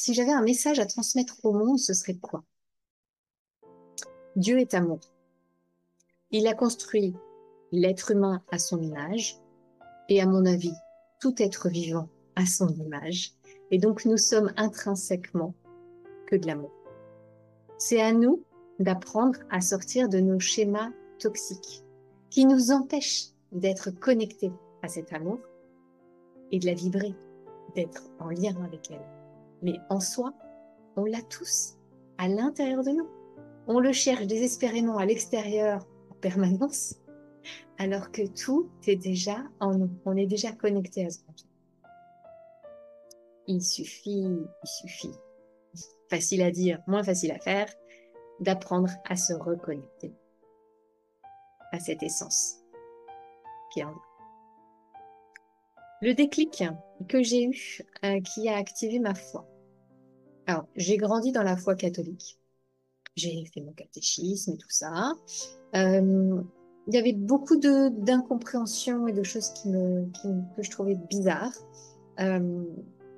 si j'avais un message à transmettre au monde, ce serait quoi? Dieu est amour. Il a construit l'être humain à son image et à mon avis, tout être vivant à son image. Et donc nous sommes intrinsèquement que de l'amour. C'est à nous d'apprendre à sortir de nos schémas toxiques qui nous empêchent d'être connectés à cet amour et de la vibrer, d'être en lien avec elle. Mais en soi, on l'a tous à l'intérieur de nous. On le cherche désespérément à l'extérieur en permanence, alors que tout est déjà en nous. On est déjà connecté à ce monde. Il suffit, facile à dire, moins facile à faire, d'apprendre à se reconnecter à cette essence qui est en nous. Le déclic que j'ai eu, qui a activé ma foi. Alors, j'ai grandi dans la foi catholique. J'ai fait mon catéchisme et tout ça. Euh, il y avait beaucoup d'incompréhension et de choses que je trouvais bizarres. Euh,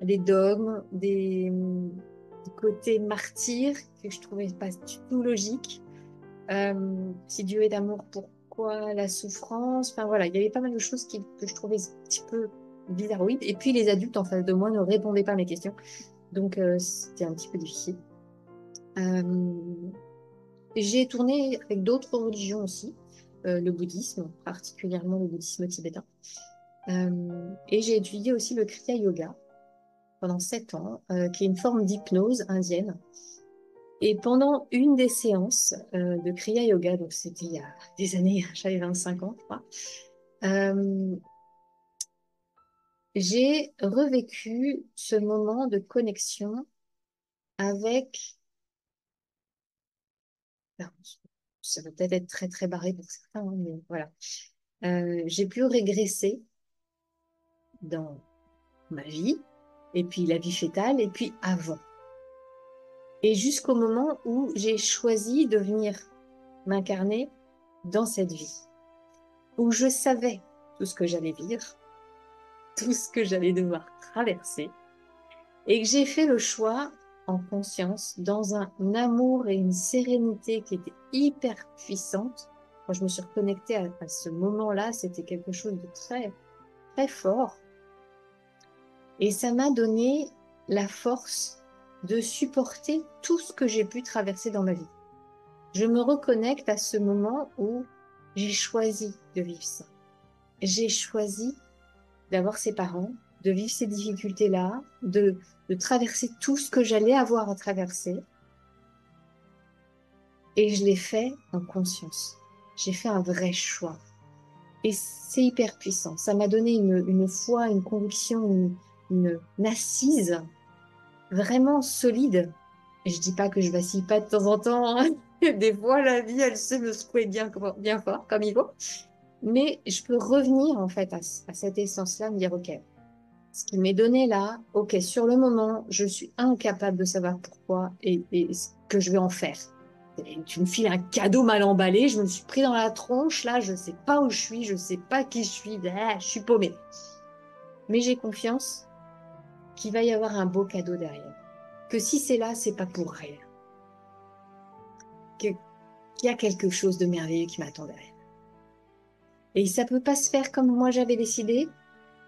des dogmes, des côtés martyrs que je trouvais pas du tout logiques. Si Dieu est d'amour, pourquoi la souffrance? Enfin voilà, il y avait pas mal de choses que je trouvais un petit peu bizarroïdes. Et puis les adultes en face de moi ne répondaient pas à mes questions. Donc c'était un petit peu difficile. Euh, j'ai tourné avec d'autres religions aussi, le bouddhisme, particulièrement le bouddhisme tibétain. Et j'ai étudié aussi le Kriya Yoga pendant 7 ans, qui est une forme d'hypnose indienne. Et pendant une des séances de Kriya Yoga, donc c'était il y a des années, j'avais 25 ans, je crois, euh, j'ai revécu ce moment de connexion avec, alors, ça va peut-être être très très barré pour certains, hein, mais voilà. J'ai pu régresser dans ma vie, et puis la vie fétale, et puis avant. Et jusqu'au moment où j'ai choisi de venir m'incarner dans cette vie, où je savais tout ce que j'allais vivre, tout ce que j'allais devoir traverser, et que j'ai fait le choix en conscience, dans un amour et une sérénité qui était hyper puissante. Quand je me suis reconnectée à ce moment-là, c'était quelque chose de très, très fort. Et ça m'a donné la force de supporter tout ce que j'ai pu traverser dans ma vie. Je me reconnecte à ce moment où j'ai choisi de vivre ça. J'ai choisi d'avoir ces parents, de vivre ces difficultés-là, de traverser tout ce que j'allais avoir à traverser. Et je l'ai fait en conscience. J'ai fait un vrai choix. Et c'est hyper puissant. Ça m'a donné une foi, une conviction, une assise vraiment solide. Et je dis pas que je vacille pas de temps en temps, hein. Des fois, la vie, elle sait me secouer bien, bien fort, comme il faut. Mais je peux revenir, en fait, à cette essence-là, me dire, OK, ce qui m'est donné là, OK, sur le moment, je suis incapable de savoir pourquoi et ce que je vais en faire. Et tu me files un cadeau mal emballé, je me suis pris dans la tronche, là, je sais pas où je suis, je sais pas qui je suis, je suis paumée. Mais j'ai confiance qu'il va y avoir un beau cadeau derrière. Que si c'est là, c'est pas pour rien. Qu'il y a quelque chose de merveilleux qui m'attend derrière. Et ça peut pas se faire comme moi j'avais décidé.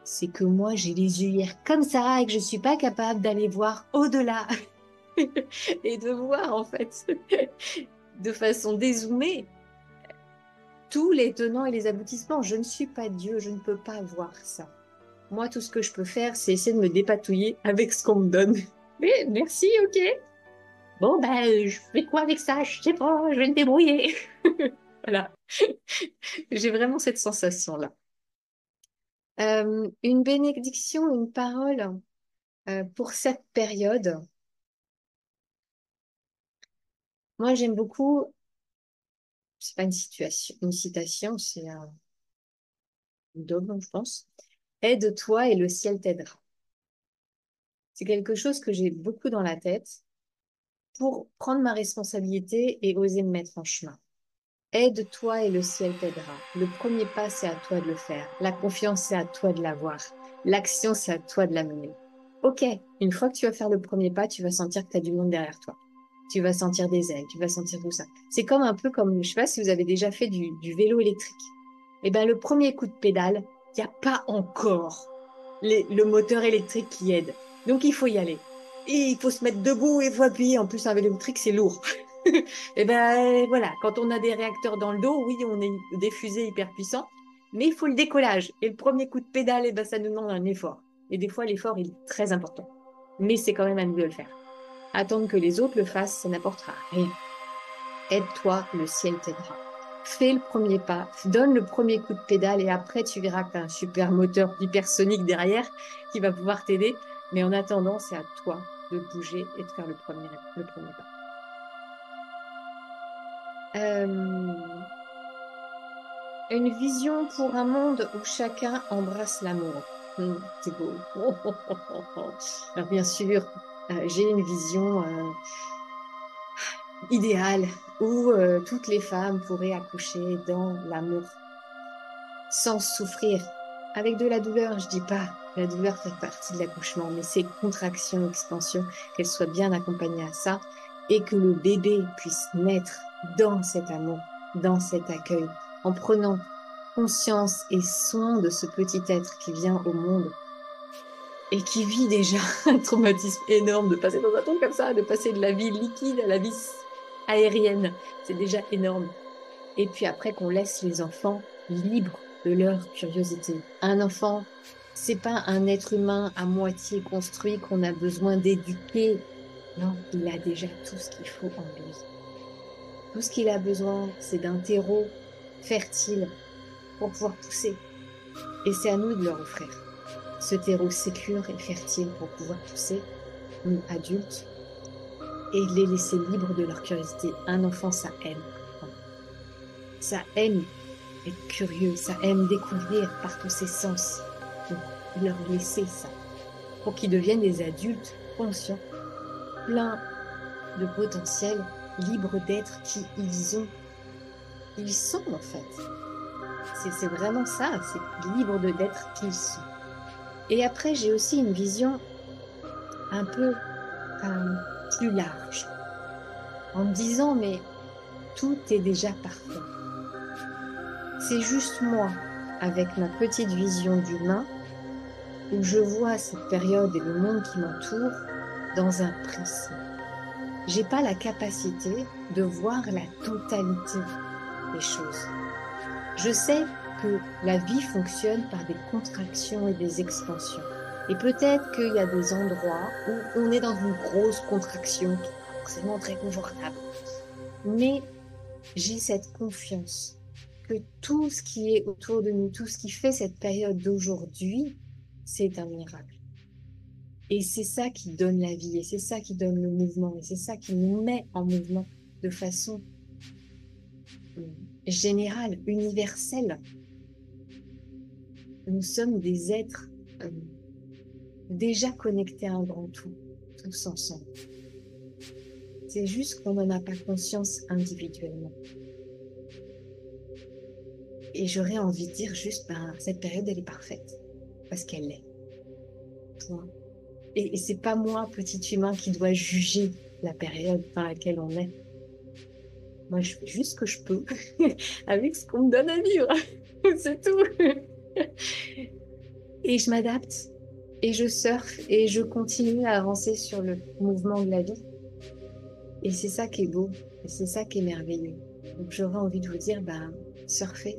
C'est que moi j'ai les œillères comme ça et que je suis pas capable d'aller voir au-delà et de voir en fait de façon dézoomée tous les tenants et les aboutissements. Je ne suis pas Dieu, je ne peux pas voir ça. Moi, tout ce que je peux faire, c'est essayer de me dépatouiller avec ce qu'on me donne. Mais merci, ok. Bon, ben, je fais quoi avec ça? Je sais pas, je vais me débrouiller. Voilà. J'ai vraiment cette sensation-là. Une bénédiction, une parole pour cette période. Moi, j'aime beaucoup, c'est pas une situation, une citation, c'est un dogme, je pense. Aide-toi et le ciel t'aidera. C'est quelque chose que j'ai beaucoup dans la tête pour prendre ma responsabilité et oser me mettre en chemin. Aide-toi et le ciel t'aidera. Le premier pas, c'est à toi de le faire. La confiance, c'est à toi de l'avoir. L'action, c'est à toi de la mener. Ok, une fois que tu vas faire le premier pas, tu vas sentir que tu as du monde derrière toi. Tu vas sentir des ailes, tu vas sentir tout ça. C'est comme un peu comme, je sais pas si vous avez déjà fait du vélo électrique. Eh ben, le premier coup de pédale, il n'y a pas encore le moteur électrique qui aide. Donc, il faut y aller. Et il faut se mettre debout et il faut appuyer. En plus, un vélo électrique, c'est lourd. Et ben, voilà, quand on a des réacteurs dans le dos, oui, on est des fusées hyper puissantes, mais il faut le décollage. Et le premier coup de pédale, eh ben, ça nous demande un effort. Et des fois, l'effort, il est très important. Mais c'est quand même à nous de le faire. Attendre que les autres le fassent, ça n'apportera rien. Aide-toi, le ciel t'aidera. Fais le premier pas, donne le premier coup de pédale et après tu verras que tu as un super moteur hypersonique derrière qui va pouvoir t'aider. Mais en attendant, c'est à toi de bouger et de faire le premier pas. Euh, une vision pour un monde où chacun embrasse l'amour. C'est beau. Alors bien sûr, j'ai une vision idéale où toutes les femmes pourraient accoucher dans l'amour, sans souffrir, avec de la douleur. Je dis pas, la douleur fait partie de l'accouchement, mais c'est contraction, expansion, qu'elle soit bien accompagnée à ça, et que le bébé puisse naître dans cet amour, dans cet accueil, en prenant conscience et soin de ce petit être qui vient au monde et qui vit déjà un traumatisme énorme de passer dans un truc comme ça, de passer de la vie liquide à la vie aérienne. C'est déjà énorme. Et puis après qu'on laisse les enfants libres de leur curiosité. Un enfant, c'est pas un être humain à moitié construit qu'on a besoin d'éduquer. Non, il a déjà tout ce qu'il faut en lui. Tout ce qu'il a besoin, c'est d'un terreau fertile pour pouvoir pousser. Et c'est à nous de leur offrir ce terreau sécure et fertile pour pouvoir pousser, nous adultes, et les laisser libres de leur curiosité. Un enfant, ça aime apprendre. Ça aime être curieux, ça aime découvrir par tous ses sens. Donc, leur laisser ça pour qu'ils deviennent des adultes conscients, pleins de potentiel, libres d'être qui ils sont en fait. C'est vraiment ça, c'est libre d'être qui ils sont. Et après, j'ai aussi une vision un peu euh, plus large, en me disant, mais tout est déjà parfait. C'est juste moi, avec ma petite vision d'humain, où je vois cette période et le monde qui m'entoure dans un prisme. J'ai pas la capacité de voir la totalité des choses. Je sais que la vie fonctionne par des contractions et des expansions. Et peut-être qu'il y a des endroits où on est dans une grosse contraction qui n'est pas forcément très confortable. Mais j'ai cette confiance que tout ce qui est autour de nous, tout ce qui fait cette période d'aujourd'hui, c'est un miracle. Et c'est ça qui donne la vie, et c'est ça qui donne le mouvement, et c'est ça qui nous met en mouvement de façon euh, générale, universelle. Nous sommes des êtres euh, déjà connectés à un grand tout, tous ensemble. C'est juste qu'on n'en a pas conscience individuellement. Et j'aurais envie de dire juste, ben, cette période, elle est parfaite, parce qu'elle l'est. Point. Et c'est pas moi, petit humain, qui dois juger la période dans laquelle on est. Moi, je fais juste ce que je peux avec ce qu'on me donne à vivre. C'est tout. Et je m'adapte, et je surfe, et je continue à avancer sur le mouvement de la vie. Et c'est ça qui est beau, et c'est ça qui est merveilleux. Donc j'aurais envie de vous dire, ben, surfez,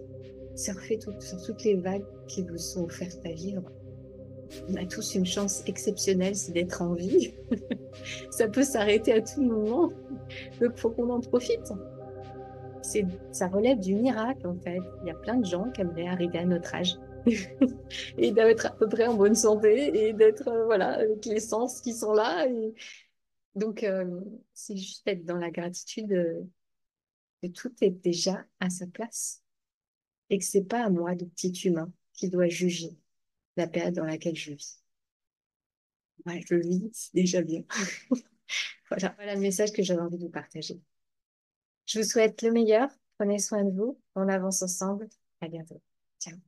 surfez sur toutes les vagues qui vous sont offertes à vivre. On a tous une chance exceptionnelle, c'est d'être en vie. Ça peut s'arrêter à tout moment, donc faut qu'on en profite. Ça relève du miracle, en fait. Il y a plein de gens qui aimeraient arriver à notre âge et d'être à peu près en bonne santé et d'être, voilà, avec les sens qui sont là. Et donc, c'est juste être dans la gratitude que tout est déjà à sa place et que c'est pas à moi, le petit humain, qui doit juger la période dans laquelle je vis. Ouais, je vis, c'est déjà bien. Voilà le message que j'avais envie de vous partager. Je vous souhaite le meilleur. Prenez soin de vous. On avance ensemble. À bientôt. Ciao.